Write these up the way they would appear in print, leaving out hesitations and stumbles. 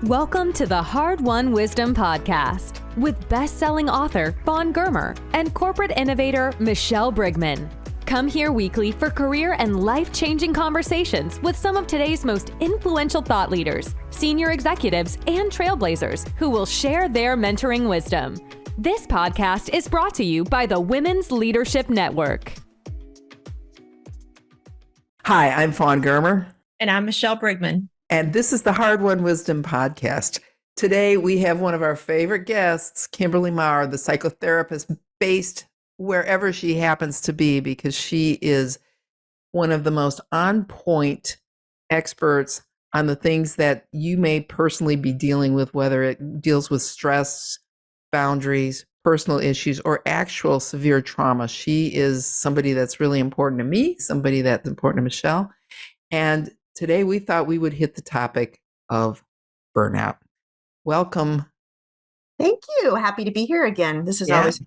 Welcome to the Hard-Won Wisdom Podcast with best-selling author Fawn Germer and corporate innovator Michelle Brigman. Come here weekly for career and life-changing conversations with some of today's most influential thought leaders, senior executives, and trailblazers who will share their mentoring wisdom. This podcast is brought to you by the Women's Leadership Network. Hi, I'm Fawn Germer. And I'm Michelle Brigman. And this is the Hard-Won Wisdom Podcast. Today, we have one of our favorite guests, Kimberly Mahr, the psychotherapist based wherever she happens to be, because she is one of the most on-point experts on the things that you may personally be dealing with, whether it deals with stress, boundaries, personal issues, or actual severe trauma. She is somebody that's really important to me, somebody that's important to Michelle. And today we thought we would hit the topic of burnout. Welcome. Thank you. Happy to be here again. This is always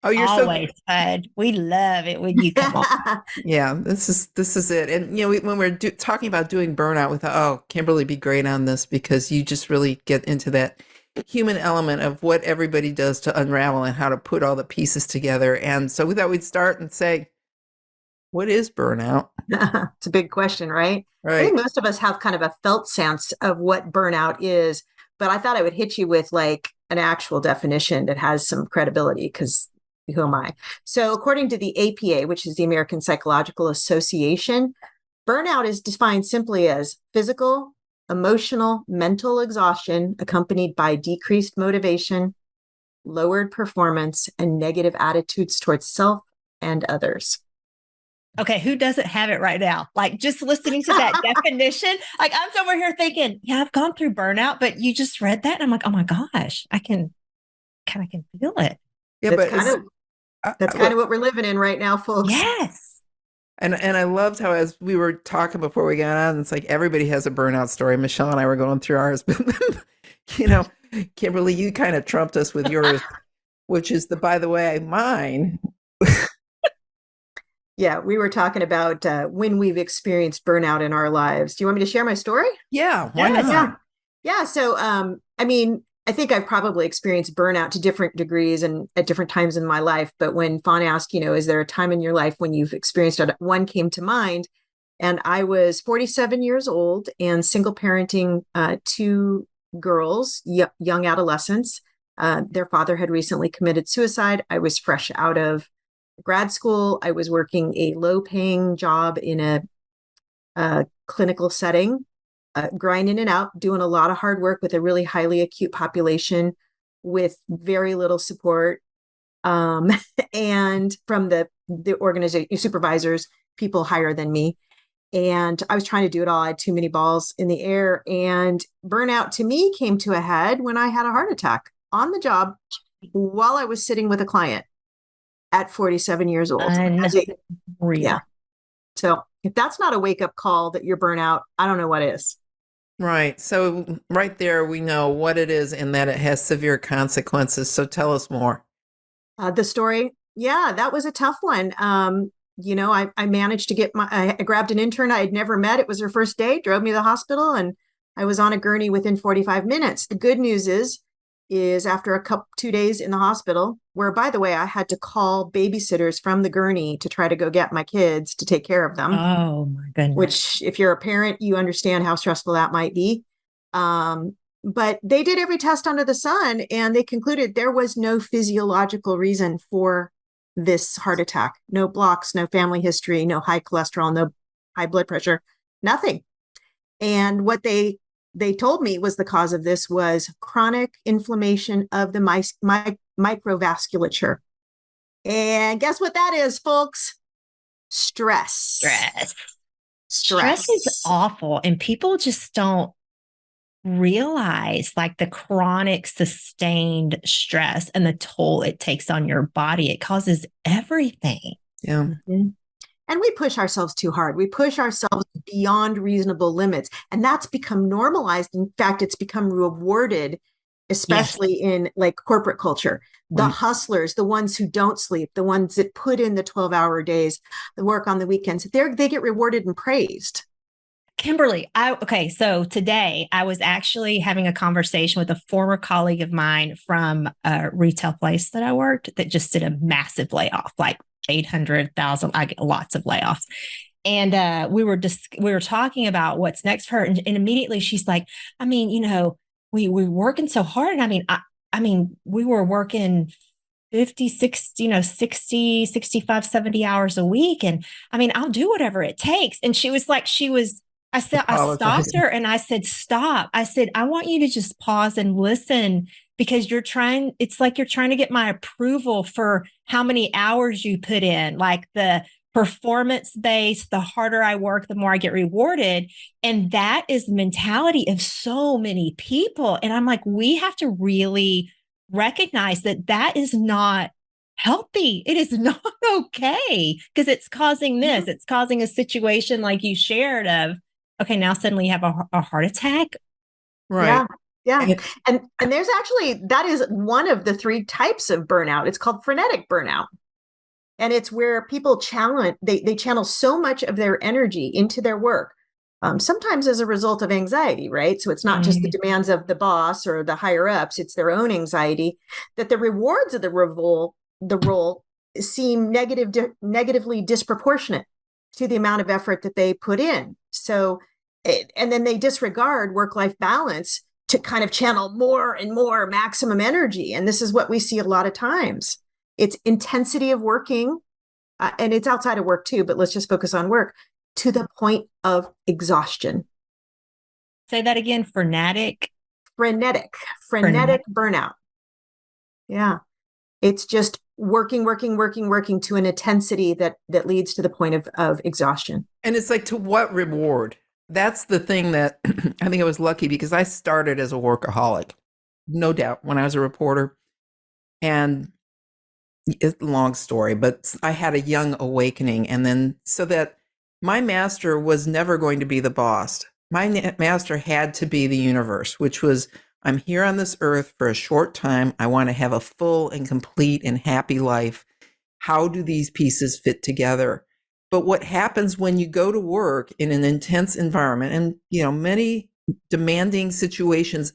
you're always fun. We love it when you come on. Yeah, this is it. And when we're talking about doing burnout, we thought, oh, Kimberly be great on this because you just really get into that human element of what everybody does to unravel and how to put all the pieces together. And so we thought we'd start and say, what is burnout? It's a big question, right? Right. I think most of us have kind of a felt sense of what burnout is, but I thought I would hit you with like an actual definition that has some credibility because who am I? So according to the APA, which is the American Psychological Association, burnout is defined simply as physical, emotional, mental exhaustion accompanied by decreased motivation, lowered performance, and negative attitudes towards self and others. Okay, who doesn't have it right now? Like just listening to that definition, like I'm somewhere here thinking, yeah, I've gone through burnout, but you just read that and I'm like, oh my gosh, I can feel it. Yeah, that's kind of what we're living in right now, folks. Yes. And I loved how, as we were talking before we got on, it's like everybody has a burnout story. Michelle and I were going through ours, but Kimberly, you kind of trumped us with yours, which is by the way, mine. Yeah, we were talking about when we've experienced burnout in our lives. Do you want me to share my story? Yeah, why not? Yeah. So, I think I've probably experienced burnout to different degrees and at different times in my life. But when Fawn asked, is there a time in your life when you've experienced it? One came to mind. And I was 47 years old and single parenting two girls, young adolescents. Their father had recently committed suicide. I was fresh out of grad school. I was working a low-paying job in a clinical setting, grinding it out, doing a lot of hard work with a really highly acute population with very little support. And from the organization supervisors, people higher than me. And I was trying to do it all. I had too many balls in the air. And burnout to me came to a head when I had a heart attack on the job while I was sitting with a client at 47 years old. Yeah. So if that's not a wake-up call that you're burnout, I don't know what is. Right. So right there, we know what it is and that it has severe consequences. So tell us more. The story. Yeah, that was a tough one. I managed to I grabbed an intern I had never met. It was her first day, drove me to the hospital, and I was on a gurney within 45 minutes. The good news is after 2 days in the hospital, where, by the way, I had to call babysitters from the gurney to try to go get my kids to take care of them. Oh, my goodness. Which, if you're a parent, you understand how stressful that might be. But they did every test under the sun, and they concluded there was no physiological reason for this heart attack. No blocks, no family history, no high cholesterol, no high blood pressure, nothing. And what they told me was the cause of this was chronic inflammation of the microvasculature. And guess what that is, folks? Stress. Stress is awful. And people just don't realize like the chronic sustained stress and the toll it takes on your body. It causes everything. Yeah. Mm-hmm. And we push ourselves too hard. We push ourselves beyond reasonable limits. And that's become normalized. In fact, it's become rewarded, especially in like corporate culture. The hustlers, the ones who don't sleep, the ones that put in the 12-hour days, the work on the weekends, they get rewarded and praised. Kimberly, so today I was actually having a conversation with a former colleague of mine from a retail place that I worked that just did a massive layoff, like 800,000. I get lots of layoffs. And we were talking about what's next for her. And immediately she's like, I mean, we're working so hard. And I mean, we were working 50, 60, 60, 65, 70 hours a week. And I mean, I'll do whatever it takes. And I stopped her and I said, stop. I said, I want you to just pause and listen because it's like you're trying to get my approval for how many hours you put in, like the performance based, the harder I work, the more I get rewarded. And that is the mentality of so many people. And I'm like, we have to really recognize that is not healthy. It is not okay because it's causing this. It's causing a situation like you shared of, okay, now suddenly you have a heart attack. Right. Yeah. And there's actually, that is one of the 3 types of burnout. It's called frenetic burnout. And it's where people they channel so much of their energy into their work, sometimes as a result of anxiety, right? So it's not just the demands of the boss or the higher ups, it's their own anxiety, that the rewards of the role seem negatively disproportionate to the amount of effort that they put in. So, and then they disregard work-life balance to kind of channel more and more maximum energy. And this is what we see a lot of times. It's intensity of working, and it's outside of work too, but let's just focus on work, to the point of exhaustion. Say that again, frenetic burnout. Yeah. It's just working to an intensity that leads to the point of exhaustion. And it's like, to what reward? That's the thing that I think I was lucky because I started as a workaholic, no doubt, when I was a reporter. And it's a long story, but I had a young awakening. And then so that my master was never going to be the boss. My master had to be the universe, which was, I'm here on this earth for a short time. I want to have a full and complete and happy life. How do these pieces fit together? But what happens when you go to work in an intense environment, and many demanding situations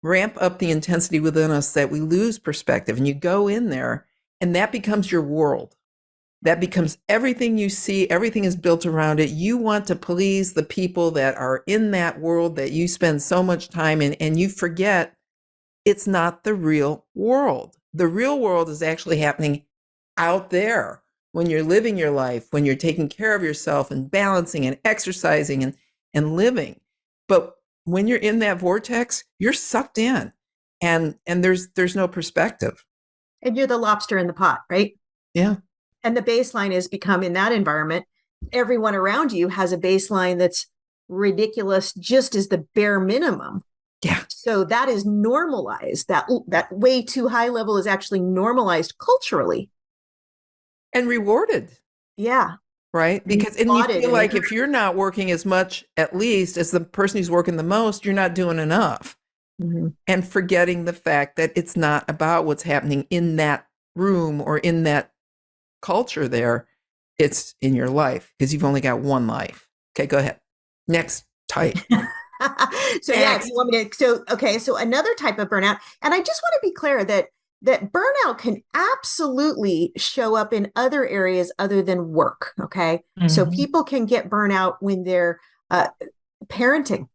ramp up the intensity within us that we lose perspective, and you go in there and that becomes your world. That becomes everything you see. Everything is built around it. You want to please the people that are in that world that you spend so much time in, and you forget it's not the real world. The real world is actually happening out there when you're living your life, when you're taking care of yourself and balancing and exercising and living. But when you're in that vortex, you're sucked in, and there's no perspective. And you're the lobster in the pot, right? Yeah. And the baseline is become, in that environment, everyone around you has a baseline that's ridiculous, just as the bare minimum. Yeah. So that is normalized. That way too high level is actually normalized culturally. And rewarded. Yeah. Right? Because and you feel like if you're not working as much, at least, as the person who's working the most, you're not doing enough. Mm-hmm. And forgetting the fact that it's not about what's happening in that room or in that culture there. It's in your life, because you've only got one life. Okay, go ahead. Next type. So yeah, if you want me to, so another type of burnout, and I just want to be clear that burnout can absolutely show up in other areas other than work. Okay. Mm-hmm. So people can get burnout when they're parenting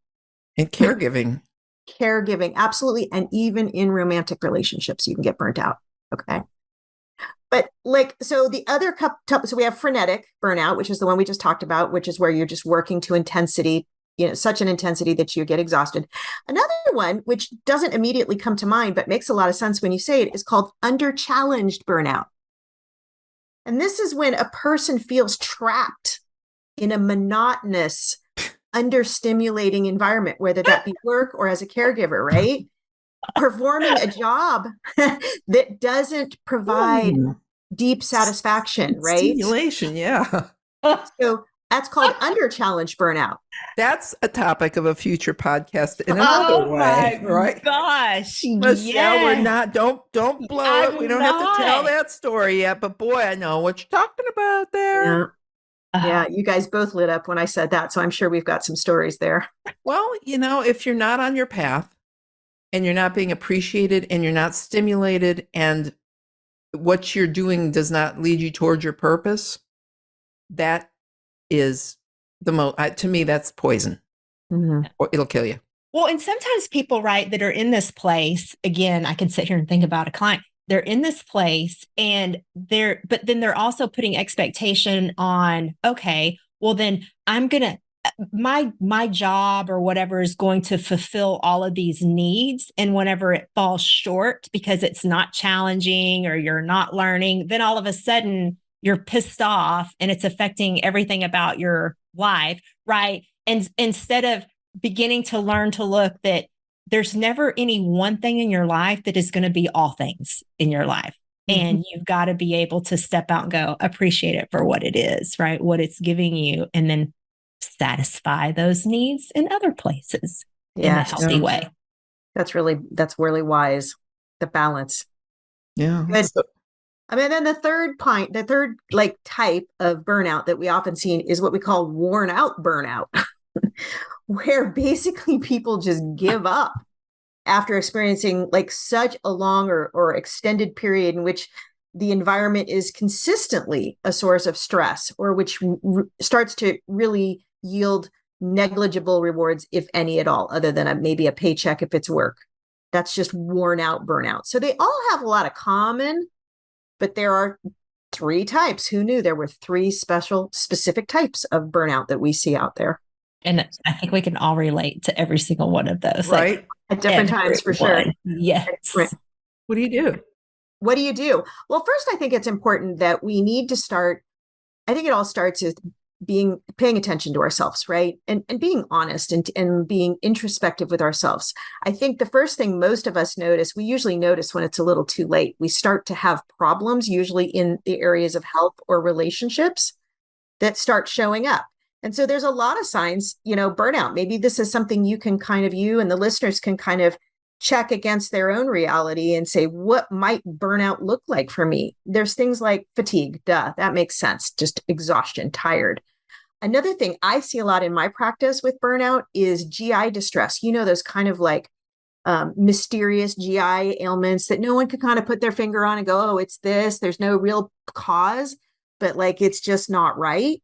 and caregiving. Absolutely. And even in romantic relationships, you can get burnt out. Okay. But so the other so we have frenetic burnout, which is the one we just talked about, which is where you're just working to intensity, such an intensity that you get exhausted. Another one, which doesn't immediately come to mind, but makes a lot of sense when you say it, is called under-challenged burnout. And this is when a person feels trapped in a monotonous, under-stimulating environment, whether that be work or as a caregiver, right? Performing a job that doesn't provide deep satisfaction, right? Stimulation, yeah. So that's called under-challenged burnout. That's a topic of a future podcast in another way, right? Gosh, Michelle, we're not. Don't blow it. We don't have to tell that story yet. But boy, I know what you're talking about there. Yeah, you guys both lit up when I said that. So I'm sure we've got some stories there. Well, if you're not on your path and you're not being appreciated and you're not stimulated and what you're doing does not lead you towards your purpose, that is the most, to me, that's poison. Mm-hmm. Or it'll kill you. Well, and sometimes people, right, that are in this place, again, I can sit here and think about a client. They're in this place but then they're also putting expectation on, okay, well then I'm going to, my job or whatever is going to fulfill all of these needs. And whenever it falls short because it's not challenging or you're not learning, then all of a sudden you're pissed off and it's affecting everything about your life, right? And instead of beginning to learn to look that there's never any one thing in your life that is going to be all things in your life. Mm-hmm. And you've got to be able to step out and go, appreciate it for what it is, right? What it's giving you, and then satisfy those needs in other places in a healthy way. That's really wise. The balance. Yeah. Good. I mean, then the third type of burnout that we often see is what we call worn out burnout, where basically people just give up after experiencing like such a long or extended period in which the environment is consistently a source of stress, or which starts to really yield negligible rewards, if any at all, other than maybe a paycheck if it's work. That's just worn out burnout. So they all have a lot of common, but there are 3 types. Who knew there were 3 specific types of burnout that we see out there? And I think we can all relate to every single one of those. Right. Like, at different times, for sure. Yes. What do you do? What do you do? Well, first, I think it's important that we need to start. I think it all starts with paying attention to ourselves, right? And being honest and being introspective with ourselves. I think the first thing most of us we usually notice when it's a little too late. We start to have problems, usually in the areas of health or relationships, that start showing up. And so there's a lot of signs, burnout. Maybe this is something you and the listeners can kind of check against their own reality and say, what might burnout look like for me? There's things like fatigue. Duh, that makes sense. Just exhaustion, tired. Another thing I see a lot in my practice with burnout is GI distress. Those kind of like mysterious GI ailments that no one can kind of put their finger on and go, oh, it's this. There's no real cause, but like it's just not right.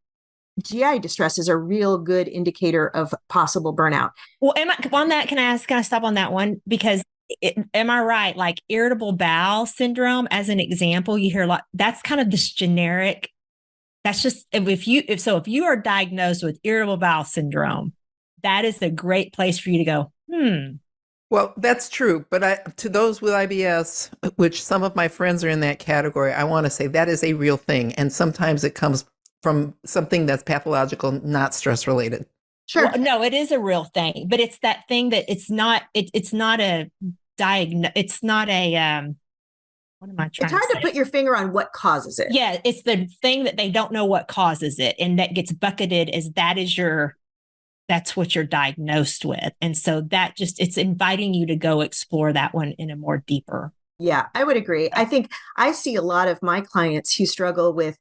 GI distress is a real good indicator of possible burnout. Well, can I stop on that one? Because am I right? Like irritable bowel syndrome, as an example, you hear a lot. That's kind of this generic. That's just, if you are diagnosed with irritable bowel syndrome, that is a great place for you to go, Well, that's true. But to those with IBS, which some of my friends are in that category, I want to say that is a real thing. And sometimes it comes from something that's pathological, not stress related. Sure. Well, no, it is a real thing, but it's that thing that it's not a what am I trying to say? It's hard to put your finger on what causes it. Yeah, it's the thing that they don't know what causes it. And that gets bucketed as that's what you're diagnosed with. And so it's inviting you to go explore that one in a more deeper. Yeah, I would agree. I think I see a lot of my clients who struggle with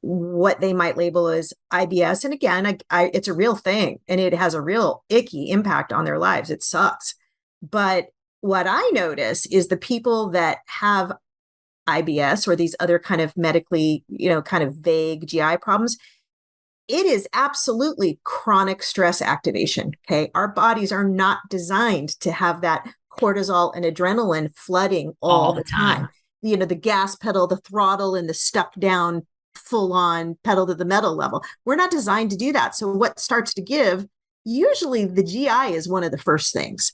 what they might label as IBS. And again, it's a real thing and it has a real icky impact on their lives. It sucks. But what I notice is the people that have IBS or these other kind of medically, kind of vague GI problems, it is absolutely chronic stress activation. Okay. Our bodies are not designed to have that cortisol and adrenaline flooding all the time. The gas pedal, the throttle, and the stuck down full on pedal to the metal level. We're not designed to do that. So what starts to give, usually the GI is one of the first things.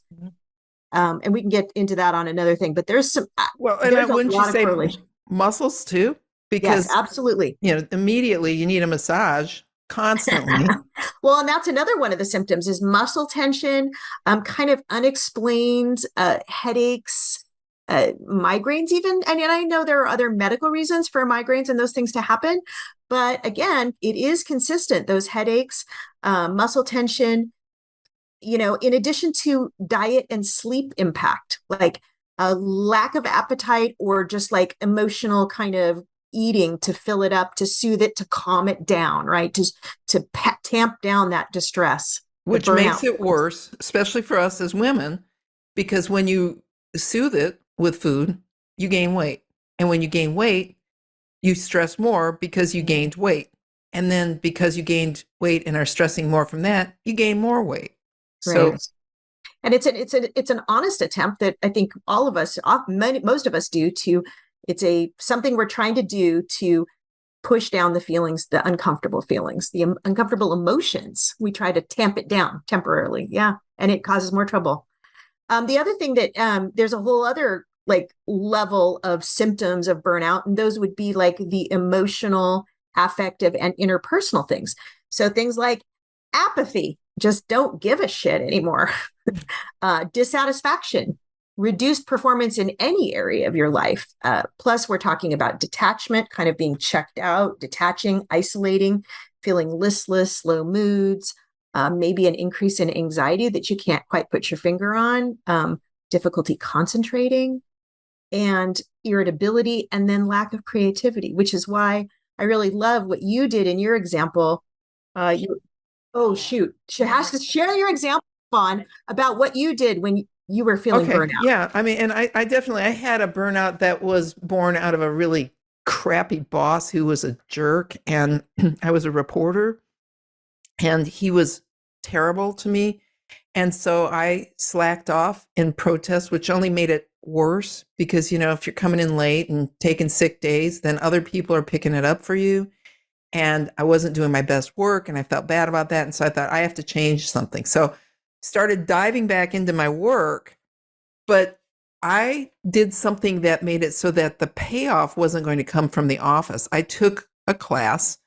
And we can get into that on another thing, but there's some, wouldn't you say muscles too? Because yes, absolutely. Immediately you need a massage constantly. Well, and that's another one of the symptoms is muscle tension, kind of unexplained headaches, migraines even. And I know there are other medical reasons for migraines and those things to happen. But again, it is consistent. Those headaches, muscle tension, in addition to diet and sleep impact, like a lack of appetite or just like emotional kind of eating to fill it up, to soothe it, to calm it down, right? To tamp down that distress. Which makes it worse, especially for us as women, because when you soothe it with food, you gain weight. And when you gain weight, you stress more because you gained weight. And then because you gained weight and are stressing more from that, you gain more weight. So, right. And it's an honest attempt that I think all of us, most of us do to, it's something we're trying to do to push down the feelings, the uncomfortable feelings, the uncomfortable emotions. We try to tamp it down temporarily. Yeah. And it causes more trouble. The other thing that there's a whole other like level of symptoms of burnout, and those would be like the emotional, affective, and interpersonal things. So things like apathy, just don't give a shit anymore. Dissatisfaction, reduced performance in any area of your life. Plus, we're talking about detachment, kind of being checked out, detaching, isolating, feeling listless, low moods, maybe an increase in anxiety that you can't quite put your finger on, difficulty concentrating, and irritability, and then lack of creativity, which is why I really love what you did in your example. Oh, shoot. She has to share your example on about what you did when you were feeling burnout. Yeah. I mean, and I definitely, I had a burnout that was born out of a really crappy boss who was a jerk. And I was a reporter and he was terrible to me. And so I slacked off in protest, which only made it worse because, you know, if you're coming in late and taking sick days, then other people are picking it up for you. And I wasn't doing my best work and I felt bad about that. And so I thought I have to change something. So started diving back into my work, but I did something that made it so that the payoff wasn't going to come from the office. I took a class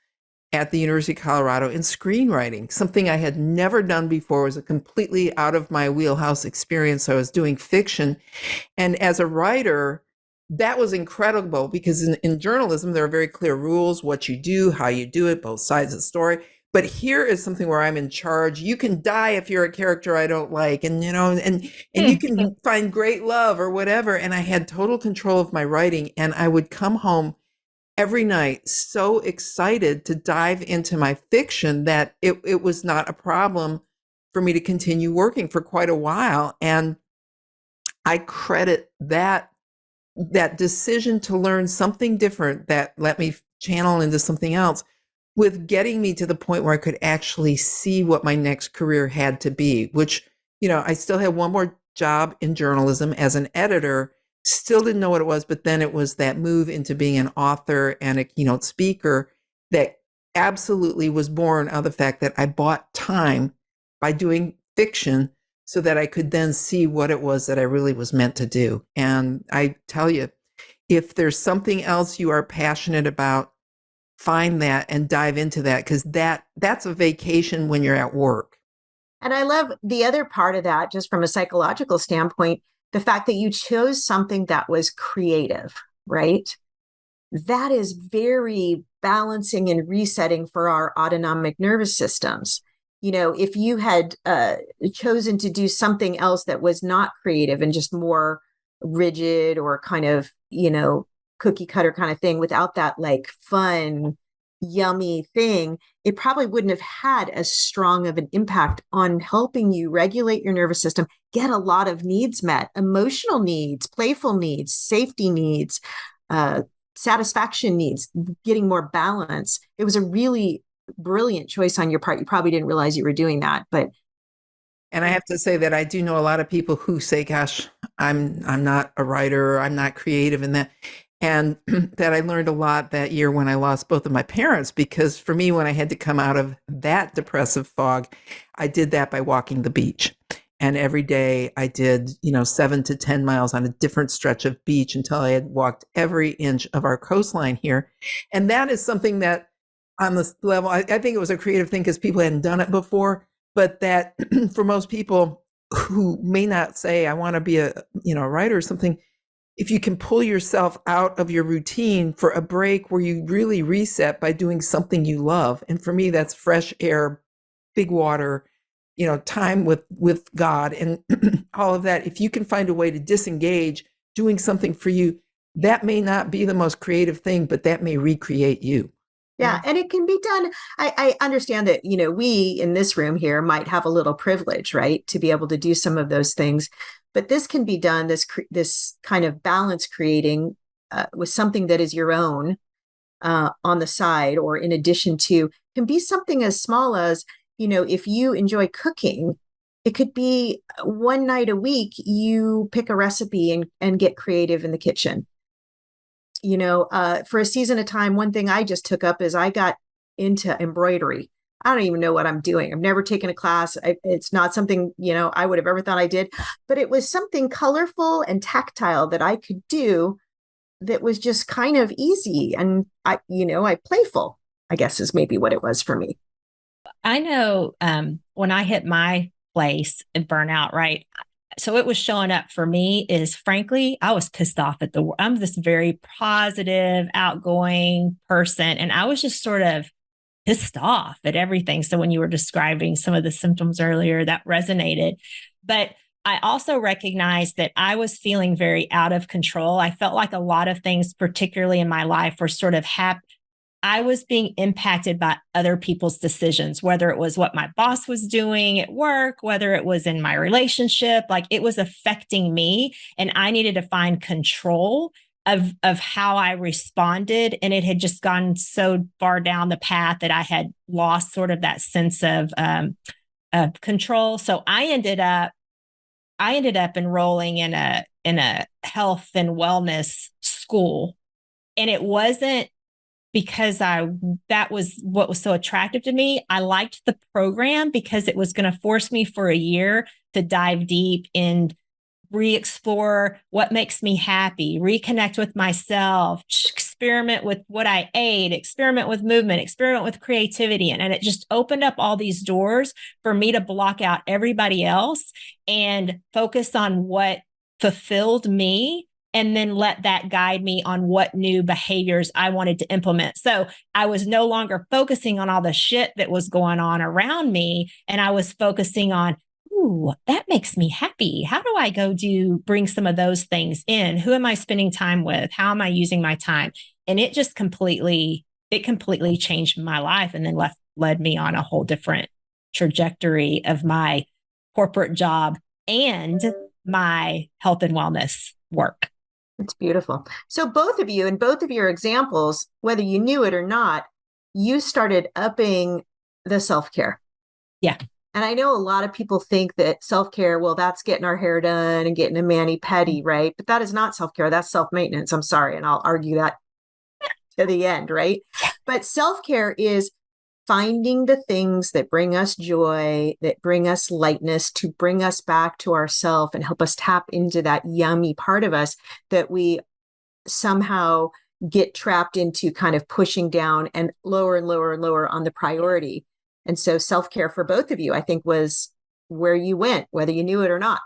at the University of Colorado in screenwriting, something I had never done before. It was a completely out of my wheelhouse experience. I was doing fiction. And as a writer, that was incredible because in journalism, there are very clear rules, what you do, how you do it, both sides of the story. But here is something where I'm in charge. You can die if you're a character I don't like, and you know, and you can find great love or whatever. And I had total control of my writing, and I would come home every night so excited to dive into my fiction that it was not a problem for me to continue working for quite a while. And I credit that decision to learn something different that let me channel into something else with getting me to the point where I could actually see what my next career had to be, which, you know, I still had one more job in journalism as an editor, still didn't know what it was, but then it was that move into being an author and a keynote speaker that absolutely was born out of the fact that I bought time by doing fiction so that I could then see what it was that I really was meant to do. And I tell you, if there's something else you are passionate about, find that and dive into that, because that's a vacation when you're at work. And I love the other part of that, just from a psychological standpoint, the fact that you chose something that was creative, right? That is very balancing and resetting for our autonomic nervous systems. You know, if you had chosen to do something else that was not creative and just more rigid or kind of, you know, cookie cutter kind of thing without that like fun, yummy thing, it probably wouldn't have had as strong of an impact on helping you regulate your nervous system, get a lot of needs met, emotional needs, playful needs, safety needs, satisfaction needs, getting more balance. It was a really brilliant choice on your part. You probably didn't realize you were doing that, but. And I have to say that I do know a lot of people who say, gosh, I'm not a writer, I'm not creative in that. And that I learned a lot that year when I lost both of my parents, because for me, when I had to come out of that depressive fog, I did that by walking the beach. And every day I did, 7 to 10 miles on a different stretch of beach until I had walked every inch of our coastline here. And that is something that on this level, I think it was a creative thing because people hadn't done it before, but that for most people who may not say, I want to be a writer or something, if you can pull yourself out of your routine for a break where you really reset by doing something you love. And for me, that's fresh air, big water, time with God and all of that. If you can find a way to disengage doing something for you, that may not be the most creative thing, but that may recreate you. Yeah. And it can be done. I understand that, we in this room here might have a little privilege, right, to be able to do some of those things. But this can be done, this kind of balance creating with something that is your own on the side, or in addition to, can be something as small as, if you enjoy cooking, it could be one night a week, you pick a recipe and get creative in the kitchen. For a season of time, one thing I just took up is I got into embroidery. I don't even know what I'm doing. I've never taken a class. It's not something, I would have ever thought I did, but it was something colorful and tactile that I could do that was just kind of easy. And I playful, I guess, is maybe what it was for me. I know when I hit my place in burnout, right? So it was showing up for me is, frankly, I was pissed off at the world. I'm this very positive, outgoing person. And I was just sort of pissed off at everything. So when you were describing some of the symptoms earlier, that resonated. But I also recognized that I was feeling very out of control. I felt like a lot of things, particularly in my life, were sort of I was being impacted by other people's decisions, whether it was what my boss was doing at work, whether it was in my relationship, like it was affecting me. And I needed to find control of how I responded. And it had just gone so far down the path that I had lost sort of that sense of control. So I ended up enrolling in a health and wellness school. And it wasn't because that was what was so attractive to me. I liked the program because it was going to force me for a year to dive deep and re-explore what makes me happy, reconnect with myself, experiment with what I ate, experiment with movement, experiment with creativity. And it just opened up all these doors for me to block out everybody else and focus on what fulfilled me, and then let that guide me on what new behaviors I wanted to implement. So I was no longer focusing on all the shit that was going on around me. And I was focusing on, ooh, that makes me happy. How do I bring some of those things in? Who am I spending time with? How am I using my time? And it just completely changed my life, and then led me on a whole different trajectory of my corporate job and my health and wellness work. It's beautiful. So both of you, in both of your examples, whether you knew it or not, you started upping the self-care. Yeah. And I know a lot of people think that self-care, well, that's getting our hair done and getting a mani-pedi, right? But that is not self-care. That's self-maintenance. I'm sorry. And I'll argue that to the end, right? But self-care is finding the things that bring us joy, that bring us lightness, to bring us back to ourselves and help us tap into that yummy part of us that we somehow get trapped into kind of pushing down and lower and lower and lower on the priority. And so self-care for both of you, I think, was where you went, whether you knew it or not.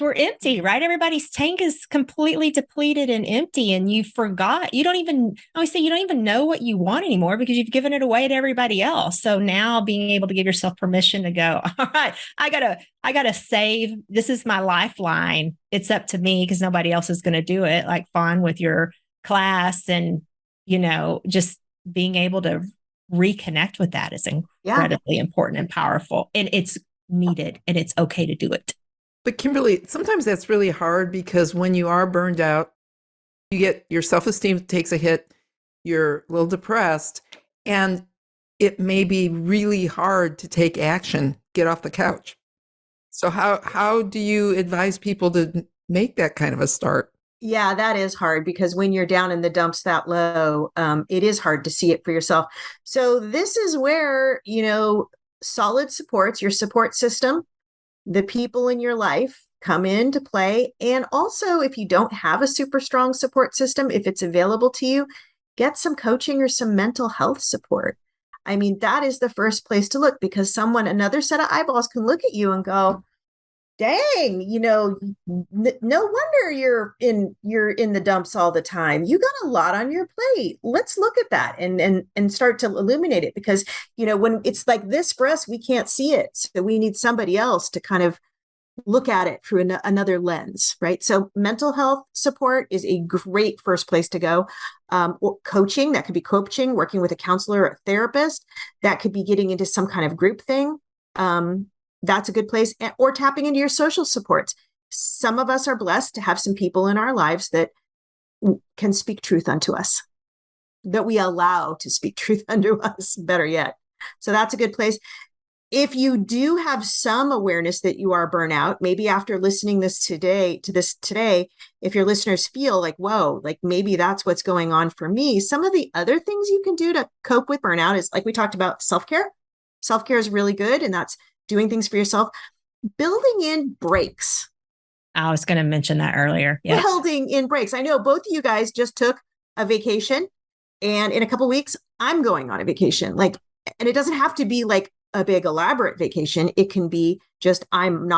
We're empty, right? Everybody's tank is completely depleted and empty. And you forgot, I always say you don't even know what you want anymore because you've given it away to everybody else. So now being able to give yourself permission to go, all right, I gotta save. This is my lifeline. It's up to me because nobody else is going to do it. Like Fawn with your class, and, just being able to reconnect with that is incredibly important and powerful. And it's needed, and it's okay to do it. But Kimberly, sometimes that's really hard because when you are burned out, you get your self-esteem takes a hit, you're a little depressed, and it may be really hard to take action, get off the couch. So how do you advise people to make that kind of a start? Yeah, that is hard because when you're down in the dumps that low, it is hard to see it for yourself. So this is where, solid supports, your support system, the people in your life come into play. And also, if you don't have a super strong support system, if it's available to you, get some coaching or some mental health support. I mean, that is the first place to look, because another set of eyeballs can look at you and go, dang, no wonder you're in the dumps all the time. You got a lot on your plate. Let's look at that and start to illuminate it, because, when it's like this for us, we can't see it. So we need somebody else to kind of look at it through another lens, right? So mental health support is a great first place to go. Coaching, that could be coaching, working with a counselor or a therapist. That could be getting into some kind of group thing. That's a good place. Or tapping into your social supports. Some of us are blessed to have some people in our lives that can speak truth unto us, that we allow to speak truth unto us, better yet. So that's a good place. If you do have some awareness that you are burnout, maybe after listening today, if your listeners feel like, whoa, like maybe that's what's going on for me, some of the other things you can do to cope with burnout is, like we talked about, self-care. Self-care is really good, and that's doing things for yourself. Building in breaks. I was going to mention that earlier. Yep. Building in breaks. I know both of you guys just took a vacation, and in a couple of weeks, I'm going on a vacation. And it doesn't have to be like a big elaborate vacation. It can be just, I'm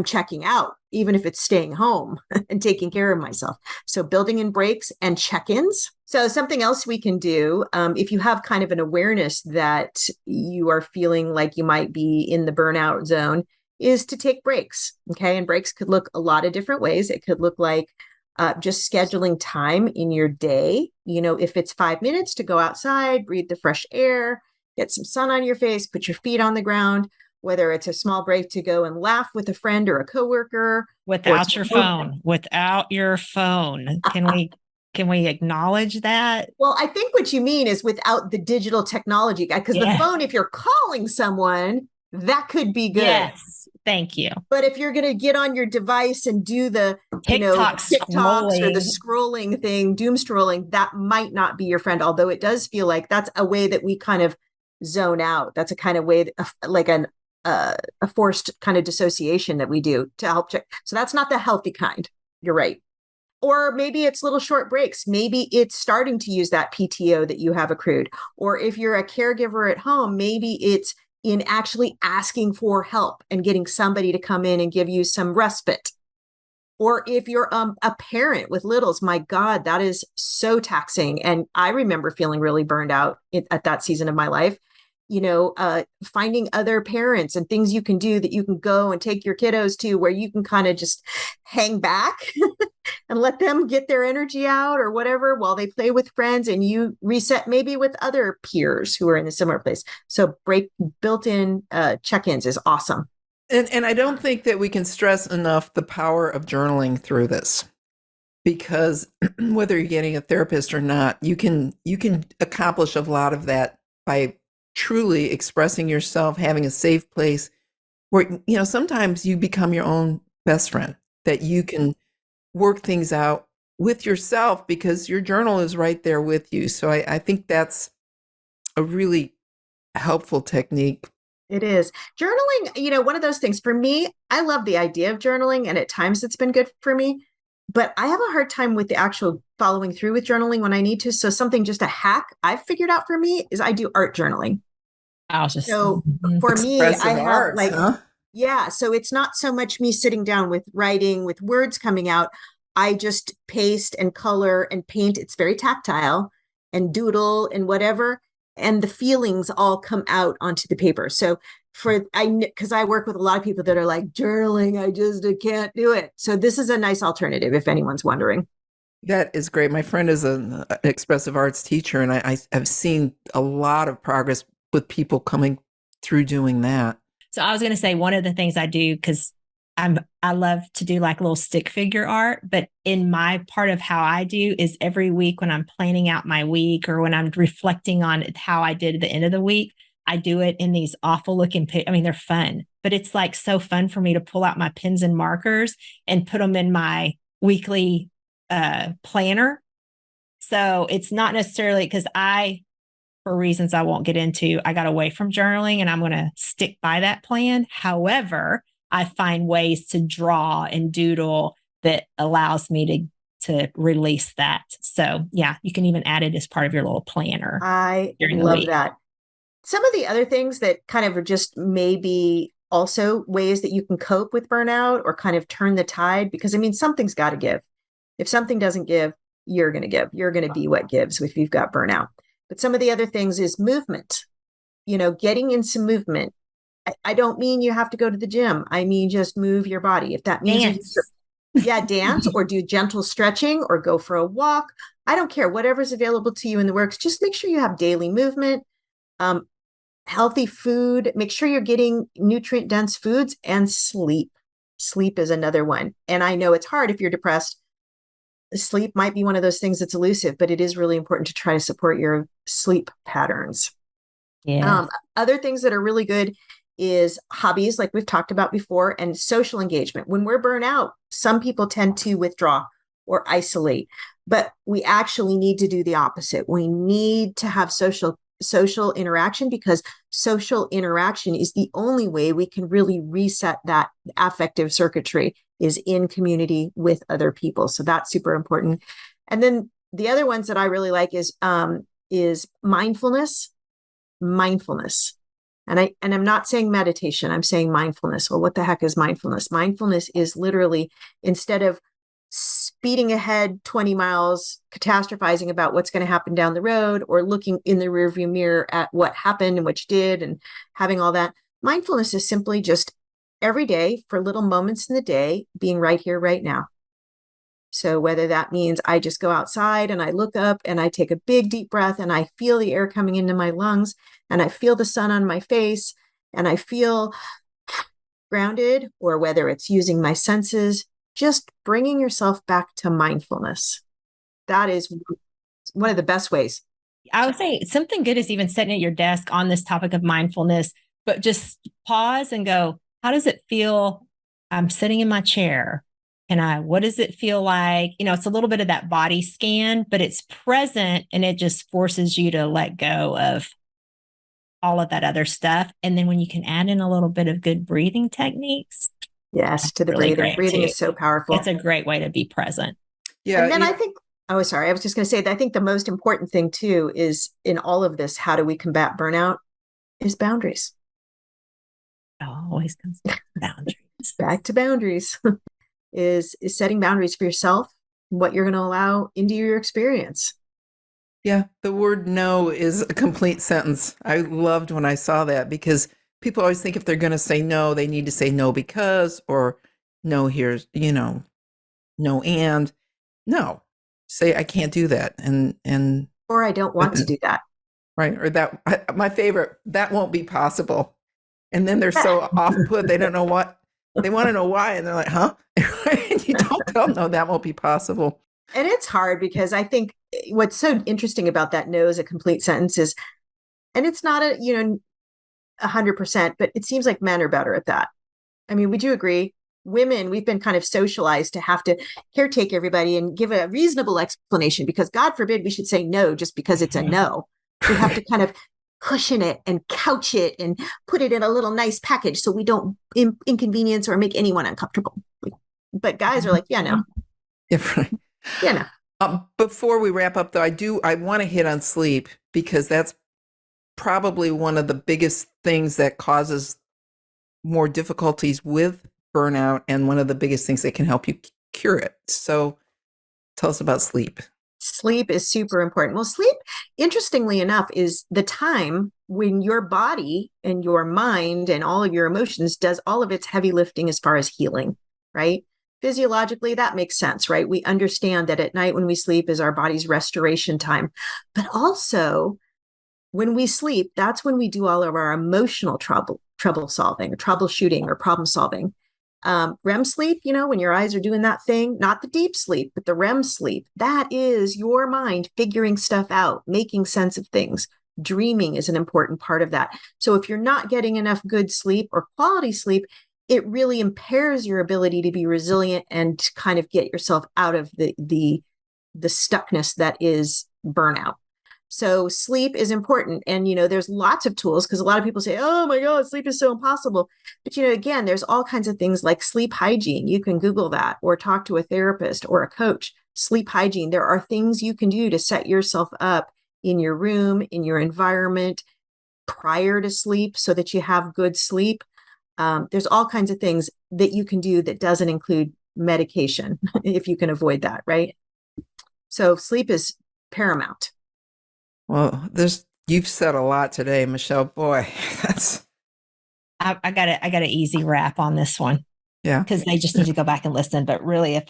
checking out, even if it's staying home and taking care of myself. So building in breaks and check-ins. So something else we can do, if you have kind of an awareness that you are feeling like you might be in the burnout zone, is to take breaks. Okay. And breaks could look a lot of different ways. It could look like just scheduling time in your day. If it's 5 minutes to go outside, breathe the fresh air, get some sun on your face, put your feet on the ground, whether it's a small break to go and laugh with a friend or a coworker. Without your phone. Can we acknowledge that? Well, I think what you mean is without the digital technology, because the phone, if you're calling someone, that could be good. Yes. Thank you. But if you're going to get on your device and do the TikToks or the scrolling thing, doom scrolling, that might not be your friend. Although it does feel like that's a way that we kind of zone out. That's a kind of way, like a forced kind of dissociation that we do to help check. So that's not the healthy kind. You're right. Or maybe it's little short breaks. Maybe it's starting to use that PTO that you have accrued. Or if you're a caregiver at home, maybe it's in actually asking for help and getting somebody to come in and give you some respite. Or if you're a parent with littles, my God, that is so taxing. And I remember feeling really burned out at that season of my life. Finding other parents and things you can do that you can go and take your kiddos to, where you can kind of just hang back and let them get their energy out or whatever while they play with friends, and you reset maybe with other peers who are in a similar place. So built-in check-ins is awesome. And I don't think that we can stress enough the power of journaling through this, because whether you're getting a therapist or not, you can accomplish a lot of that by truly expressing yourself, having a safe place where, sometimes you become your own best friend, that you can work things out with yourself because your journal is right there with you. So I think that's a really helpful technique. It is. Journaling, one of those things for me, I love the idea of journaling, and at times it's been good for me, but I have a hard time with the actual following through with journaling when I need to. So just a hack I've figured out for me is I do art journaling. So for me, I have so it's not so much me sitting down with writing with words coming out. I just paste and color and paint. It's very tactile, and doodle and whatever. And the feelings all come out onto the paper. So because I work with a lot of people that are like, journaling, I can't do it. So this is a nice alternative if anyone's wondering. That is great. My friend is an expressive arts teacher, and I have seen a lot of progress with people coming through doing that. So I was going to say, one of the things I do, because I love to do like little stick figure art, but in my part of how I do is every week when I'm planning out my week or when I'm reflecting on how I did at the end of the week, I do it in these awful looking, they're fun, but it's like so fun for me to pull out my pens and markers and put them in my weekly planner. So it's not necessarily because for reasons I won't get into, I got away from journaling and I'm going to stick by that plan. However, I find ways to draw and doodle that allows me to release that. So yeah, you can even add it as part of your little planner. I love that. Some of the other things that kind of are just maybe also ways that you can cope with burnout or kind of turn the tide, because something's got to give. If something doesn't give, you're going to give. You're going to be what gives if you've got burnout. But some of the other things is movement, getting in some movement, I don't mean you have to go to the gym. I mean, just move your body. If that means dance or do gentle stretching or go for a walk. I don't care. Whatever's available to you in the works. Just make sure you have daily movement, healthy food. Make sure you're getting nutrient dense foods, and sleep. Sleep is another one. And I know it's hard if you're depressed. Sleep might be one of those things that's elusive, but it is really important to try to support your sleep patterns. Yeah. Other things that are really good is hobbies, like we've talked about before, and social engagement. When we're burnt out, some people tend to withdraw or isolate, but we actually need to do the opposite. We need to have social interaction, because social interaction is the only way we can really reset that affective circuitry, is in community with other people. So that's super important. And then the other ones that I really like is mindfulness. And I'm not saying meditation, I'm saying mindfulness. Well, what the heck is mindfulness? Mindfulness is literally, instead of speeding ahead 20 miles, catastrophizing about what's going to happen down the road, or looking in the rearview mirror at what happened and what you did and having all that, mindfulness is simply just every day, for little moments in the day, being right here, right now. So whether that means I just go outside and I look up and I take a big deep breath and I feel the air coming into my lungs and I feel the sun on my face and I feel grounded, or whether it's using my senses, just bringing yourself back to mindfulness. That is one of the best ways. I would say something good is even sitting at your desk on this topic of mindfulness, but just pause and go, how does it feel? I'm sitting in my chair. What does it feel like? It's a little bit of that body scan, but it's present, and it just forces you to let go of all of that other stuff. And then when you can add in a little bit of good breathing techniques. Yes, to the really breathing. Breathing is so powerful. It's a great way to be present. Yeah. And then I think, I was just going to say that I think the most important thing too is, in all of this, how do we combat burnout, is boundaries. Always comes back to boundaries. Back to boundaries. is setting boundaries for yourself, what you're going to allow into your experience. Yeah, the word no is a complete sentence. I loved when I saw that, because people always think if they're going to say no, they need to say no because, or no, here's, no, and no, say I can't do that. And or I don't want to do that. Right. Or that, my favorite, that won't be possible. And then they're so off put, they don't know what. They want to know why, and they're like, huh? And you don't tell them, no, that won't be possible. And it's hard, because I think what's so interesting about that no as a complete sentence is, and it's not 100%, but it seems like men are better at that. I mean, would you agree? Women, we've been kind of socialized to have to caretake everybody and give a reasonable explanation, because God forbid we should say no just because it's a no. We have to kind of cushion it and couch it and put it in a little nice package so we don't inconvenience or make anyone uncomfortable. But guys are like, yeah, no. Yeah, right. Yeah, no. Before we wrap up, though, I want to hit on sleep, because that's probably one of the biggest things that causes more difficulties with burnout, and one of the biggest things that can help you cure it. So tell us about sleep. Sleep is super important. Well, sleep, interestingly enough, is the time when your body and your mind and all of your emotions does all of its heavy lifting as far as healing, right? Physiologically, that makes sense, right? We understand that at night when we sleep is our body's restoration time. But also, when we sleep, that's when we do all of our emotional trouble solving or troubleshooting or problem solving. REM sleep, when your eyes are doing that thing, not the deep sleep, but the REM sleep, that is your mind figuring stuff out, making sense of things. Dreaming is an important part of that. So if you're not getting enough good sleep or quality sleep, it really impairs your ability to be resilient and to kind of get yourself out of the stuckness that is burnout. So sleep is important. And, there's lots of tools, because a lot of people say, oh my God, sleep is so impossible. But, again, there's all kinds of things like sleep hygiene. You can Google that or talk to a therapist or a coach. Sleep hygiene. There are things you can do to set yourself up in your room, in your environment prior to sleep so that you have good sleep. There's all kinds of things that you can do that doesn't include medication if you can avoid that, right? So sleep is paramount. Well, you've said a lot today, Michelle. Boy, I got an easy wrap on this one. Yeah. Because they just need to go back and listen. But really, I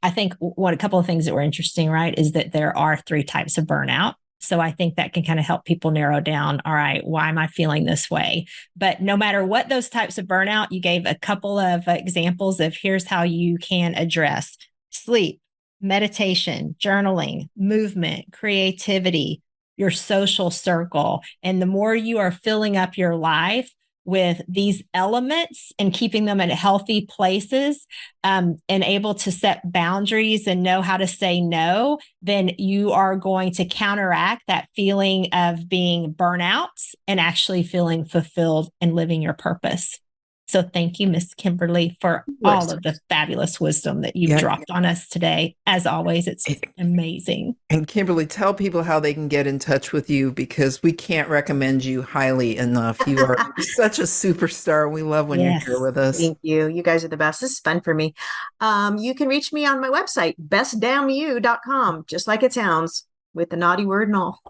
think a couple of things that were interesting, right, is that there are 3 types of burnout. So I think that can kind of help people narrow down, all right, why am I feeling this way? But no matter what those types of burnout, you gave a couple of examples of here's how you can address sleep, meditation, journaling, movement, creativity, your social circle. And the more you are filling up your life with these elements and keeping them at healthy places, and able to set boundaries and know how to say no, then you are going to counteract that feeling of being burnout and actually feeling fulfilled and living your purpose. So thank you, Miss Kimberly, for all of the fabulous wisdom that you've dropped on us today. As always, it's amazing. And Kimberly, tell people how they can get in touch with you, because we can't recommend you highly enough. You are such a superstar. We love when you're here with us. Thank you. You guys are the best. This is fun for me. You can reach me on my website, bestdammyou.com, just like it sounds, with the naughty word and all.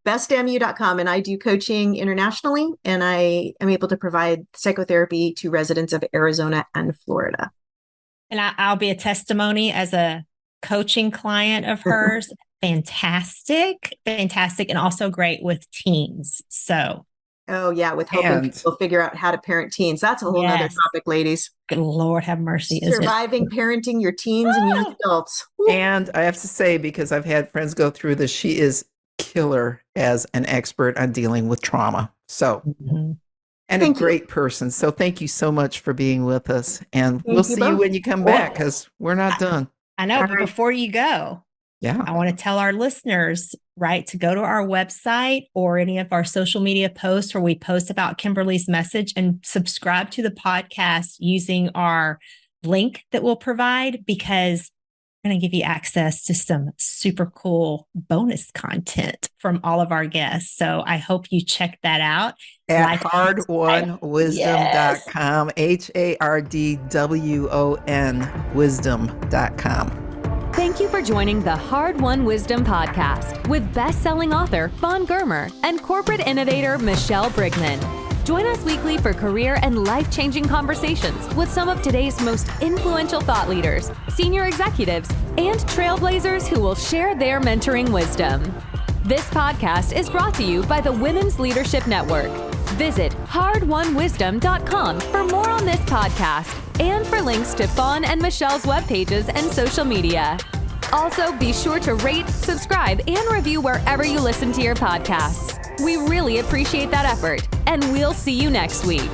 bestdammyou.com. And I do coaching internationally, and I am able to provide psychotherapy to residents of Arizona and Florida. And I'll be a testimony as a coaching client of hers. Fantastic, and also great with teens. So, with helping people figure out how to parent teens. That's a whole other topic, ladies. Good Lord have mercy. Surviving parenting your teens and young adults. And I have to say, because I've had friends go through this, she is killer as an expert on dealing with trauma. So, and a great person. So thank you so much for being with us. And we'll see you when you come back, because we're not done. I know, but before you go, I want to tell our listeners, right, to go to our website or any of our social media posts where we post about Kimberly's message, and subscribe to the podcast using our link that we'll provide, because we're going to give you access to some super cool bonus content from all of our guests. So I hope you check that out. At hardwonwisdom.com, HARDWON wisdom.com. Thank you for joining the Hard Won Wisdom podcast with best-selling author Fawn Germer and corporate innovator Michelle Brigman. Join us weekly for career and life-changing conversations with some of today's most influential thought leaders, senior executives, and trailblazers who will share their mentoring wisdom. This podcast is brought to you by the Women's Leadership Network. Visit hardwonwisdom.com for more on this podcast and for links to Fawn and Michelle's web pages and social media. Also, be sure to rate, subscribe, and review wherever you listen to your podcasts. We really appreciate that effort, and we'll see you next week.